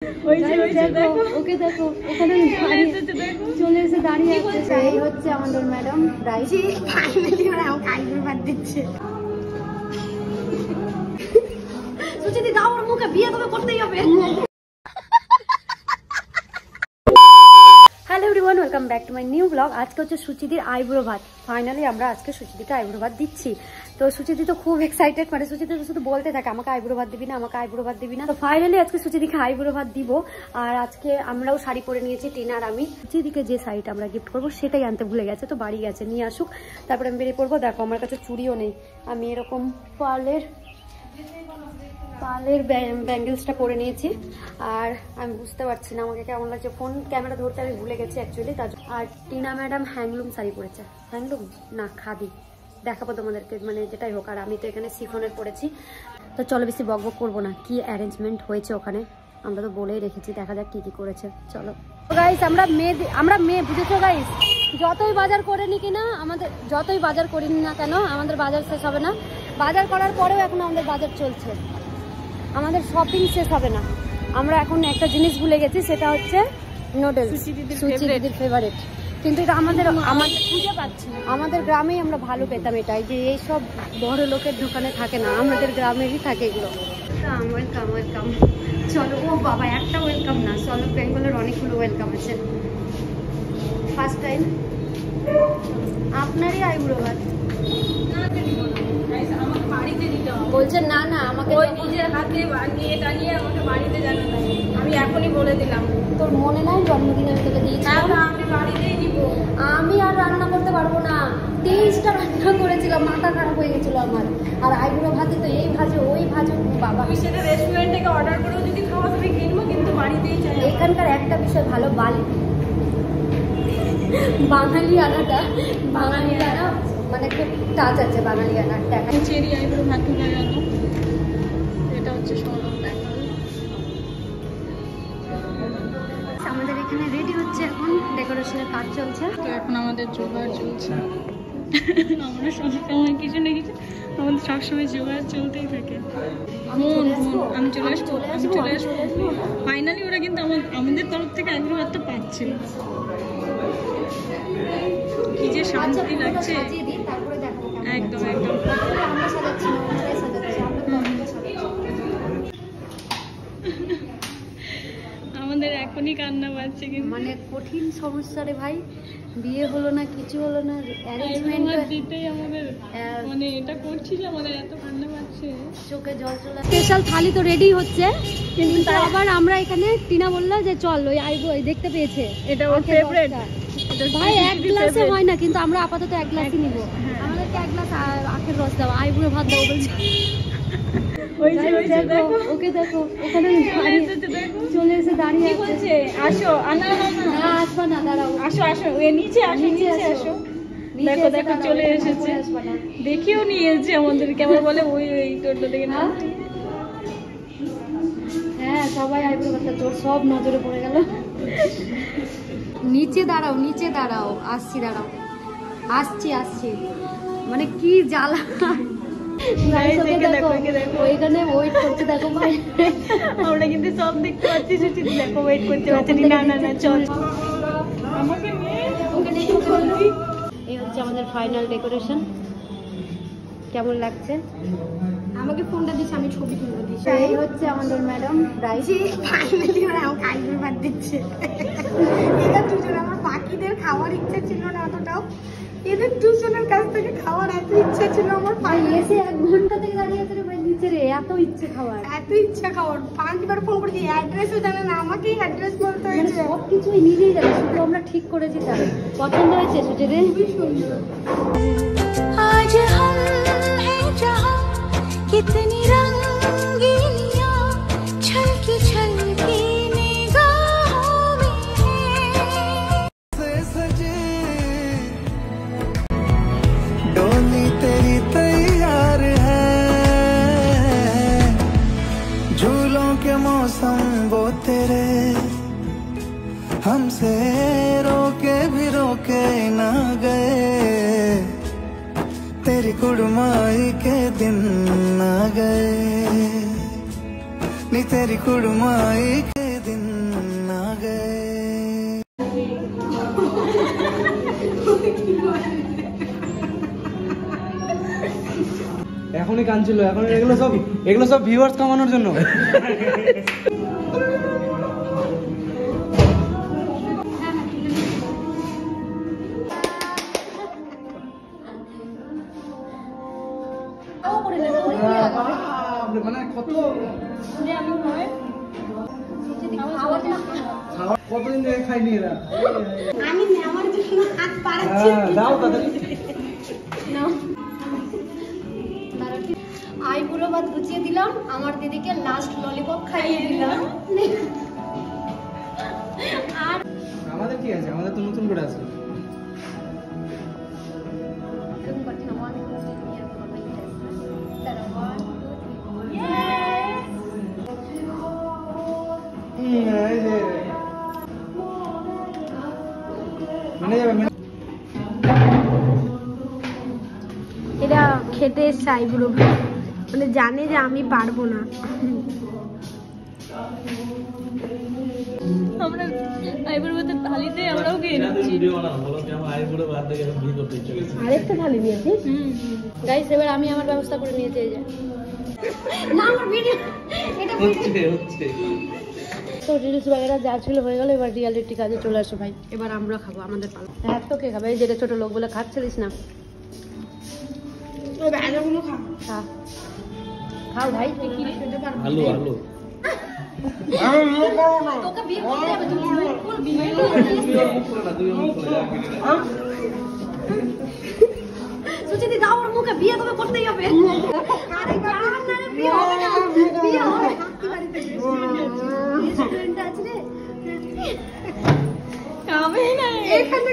ওকে দেখো ওখানে চলে এসে দাঁড়িয়ে আছে। এই হচ্ছে আমাদের ম্যাডাম রাইজি ফাইনালি ওরা আমাকে আইব্রো ভাত দিচ্ছে। সুচিতি দাও ওর মুখে বিয়ে তবে করতেই হবে। Hello everyone, welcome back to my new blog. আজকে হচ্ছে সুচিতির আইব্রো ভাত। ফাইনালি আমরা আজকে সুচিতিকে আইব্রো ভাত দিচ্ছি। তো সুচিতি তো খুব এক্সাইটেড, মানে সুচিতি তো শুধু বলতে থাকে আমাকে আইব্রো ভাত দিবি না, আমাকে আইব্রো ভাত দিবি না। তো ফাইনালি আজকে সুচিতিকে আইব্রো ভাত দিব। আর আজকে আমরাও শাড়ি পরে নিয়েছি, টিনা আর আমি। সুচিতিকে যে শাড়িটা আমরা গিফট করবো সেটাই আনতে ভুলে গেছে, তো বাড়ি গেছে, নিয়ে আসুক তারপরে আমি বেরিয়ে পড়বো। দেখো আমার কাছে চুড়িও নেই, আমি এরকম পার্লের ব্যাঙ্গেলসটা পরে নিয়েছি। আর আমি বুঝতে পারছি না আমাকে কেমন লাগছে, ফোন ক্যামেরা ধরতে আমি ভুলে গেছি অ্যাকচুয়ালি। আর টিনা ম্যাডাম হ্যান্ডলুম শাড়ি পরেছে, হ্যান্ডলুম না খাদি, দেখাবো তোমাদেরকে, মানে যেটাই হোক। আর আমি তো এখানে সিফনের পরেছি। তো চলো বেশি বক বক করবো না, কি অ্যারেঞ্জমেন্ট হয়েছে ওখানে আমরা তো বলেই রেখেছি, দেখা যাক কি কি করেছে। চলো গাইস, আমরা মেয়ে বুঝেছো গাইস, যতই বাজার করে নি কিনা আমাদের, যতই বাজার করিনি না কেন আমাদের বাজার শেষ হবে না। বাজার করার পরেও এখন আমাদের বাজার চলছে, আমাদের শপিং শেষ হবে না। আমরা এখন একটা জিনিস ভুলে গেছি, সেটা হচ্ছে নুডলস, সুচিদিদির ফেভারিট। কিন্তু এটা খুঁজে পাচ্ছি না, আমাদের গ্রামেই আমরা ভালো পেতাম এটাই, যে এইসব বড় লোকের দোকানে থাকে না, আমাদের গ্রামেরই থাকে এগুলো। ওয়েলকাম ওয়েলকাম, চলো। ও বাবা, একটা ওয়েলকাম না, চলো বেঙ্গলের অনেকগুলো ওয়েলকাম আছে। ফার্স্ট টাইম আপনারই আইব্রো ভাত বলছেন? না না, আমাকে ওই নিজের হাতে বানিয়ে টানিয়ে আমাকে বাড়িতে জানা নাই, আমি এখনই বলে দিলাম। তোর মনে নাই জন্মদিনে আমি তোকে দিয়েছিলাম? আমি বাড়িতেই দিব। আমি আর রান্না করতে পারবো না, 23টা রান্না করেছিলাম, মাথা খারাপ হয়ে গেছিল আমার। আর আইব্রো ভাতে তো এই ভাজো ওই ভাজো, বাবা সেটা রেস্টুরেন্ট থেকে অর্ডার করেও যদি খাওয়া তুমি কিনবো, কিন্তু বাড়িতেই চাই। এখানকার একটা বিষয় ভালো, বাঙালি আনাটা, বাঙালি আনা মানে খুব টাচ আছে বাঙালি আনার। দেখা চেরি আইব্রো ভাত হয়ে গেল, এটা হচ্ছে আমাদের এখানে রেডি হচ্ছে, এখন ডেকোরেশনের কাজ চলছে। তো এখন আমাদের জোগাড় চলছে, আমরা সবসময় কিছু না কিছু আমাদের সবসময় জোগাড় চলতেই থাকে। আমি চলে আসবো ফাইনালি। ওরা কিন্তু আমাদের তরফ থেকে আইব্রো ভাতটা পাচ্ছিল, কি যে শান্তি লাগছে। একদম একদম আমাদের এখনই কান্না পাচ্ছে, কিন্তু মানে কঠিন সমস্যা রে ভাই, বিয়ে হলো না, কিছু হলো না, অ্যারেঞ্জমেন্ট দিতেই আমাদের মানে এটা করছি যে আমাদের এত কান্না পাচ্ছে, চোখে জল চলে। স্পেশাল থালি তো রেডি হচ্ছে, কিন্তু আবার আমরা এখানে টিনা বললো যে চল ওই আইব্রো দেখতে পেয়েছে, এটা ওর ফেভারিট ভাই। এক গ্লাসে হয় না, কিন্তু আমরা আপাতত এক গ্লাসই নিব। আমাদেরকে এক গ্লাস আখের রস দাও, আইব্রো ভাত দাও বলছে। ওকে দেখো ওখানে চলে এসে দাঁড়িয়ে আছে। আসো, আসবা না, দাঁড়াও, আসো আসো, নিচে আসো, নিচে আসো। দেখো দেখো চলে এসেছে, দেখিও নিয়েছে আমাদেরকে, আমার বলে ওই টোটো থেকে না। হ্যাঁ সবাই আইব্রো ভাতটা, তোর সব নজরে পড়ে গেল। নিচে দাঁড়াও, নিচে দাঁড়াও, আসছি, দাঁড়াও, আসছি। মানে কি জ্বালা, ওইখানে ওয়েট করতে দেখো ভাই, আমরা কিন্তু সব দেখতে পাচ্ছি। সুচিতি দেখো ওয়েট করতে পারছি না, না না চল আমাকে এই হচ্ছে আমাদের ফাইনাল ডেকোরেশন। কেমন লাগছে? আমাকে ফোনটা দিচ্ছে, আমি ছবি তুলবো দিচ্ছি। এই হচ্ছে আমাদের ম্যাডাম রাইজি ফাইনালি ওরা আমাকে আইব্রো ভাত দিচ্ছে। এটা দুজন, আমার বাকিদের খাওয়ার ইচ্ছা ছিল না অতটাও, এদের দুজনের কাছ থেকে খাওয়ার এত ইচ্ছা ছিল আমার। এসে 1 ঘন্টা থেকে দাঁড়িয়ে আছে রে ভাই নিচে রে, এত ইচ্ছে খাওয়ার 5বার ফোন করেছি, অ্যাড্রেসও জানে না, আমাকেই অ্যাড্রেস বলতে হয়েছে। সব কিছুই নিজেই জানে, শুধু আমরা ঠিক করেছি। তার পছন্দ হয়েছে সুচিদি, খুবই সুন্দর। আজ হাম হ্যায় জাহাঁ কিতনি রঙ্গিনিয়াঁ ছলকি ছলকি নিগাহোं में है सजे डोली तेरी तैयार है, झूलों के मौसम वो तेरे हमसे रोके भी रोके ना गए, तेरी कुड़माई के दिन ना गए, नी तेरी कुड़माई के दिन তখনই কাঁদছিল, এখন এগুলো সব ভিউয়ার্স কামানোর জন্য। মানে কতদিন থেকে খাইনি এরা। আমি আমার জন্য হাত বাড়াচ্ছি। দাও তাড়াতাড়ি। আইবুড়ো ভাত গুছিয়ে দিলাম, আমার দিদিকে লাস্ট ললিপপ খাইয়ে দিলাম। আর আমাদের কি আছে, আমাদের তো নতুন করে আছে। এরা খেতে চাই পুরো, মানে জানে যে আমি পারবো না। আমরা আইবুড়ো ভাতের থালিতে আমরাও খেয়ে নিচ্ছি। আরেকটা থালি নিয়েছি। গাইস এবার আমি আমার ব্যবস্থা করে নিয়েছি। এই যে না আমার ভিডিও এটা হচ্ছে তো রিলস वगैरह যা ছিল হয়ে গেল, এবার রিয়েলিটি কাজে চলে আসো ভাই। এবার আমরা খাবো, আমাদের পালা। হ্যাঁ তো কে খাবে? এই যেটা ছোট লোক বলে খাচ্ছিলিস না, ওই ভাজাগুলো খা। খা খাও ভাই। তুই কি খেতে পারবি? আলু আলু তোকে বিয়ে করতে হবে, তুই ফুল বিয়ে সুচিতি দাও ওর মুখে বিয়ে তবে করতেই হবে। আরে জান না রে, বিয়ে হবে না, বিয়ে হবে হাতি বাড়িতে রেস্টুরেন্ট আছে রে, খাবে না এখানে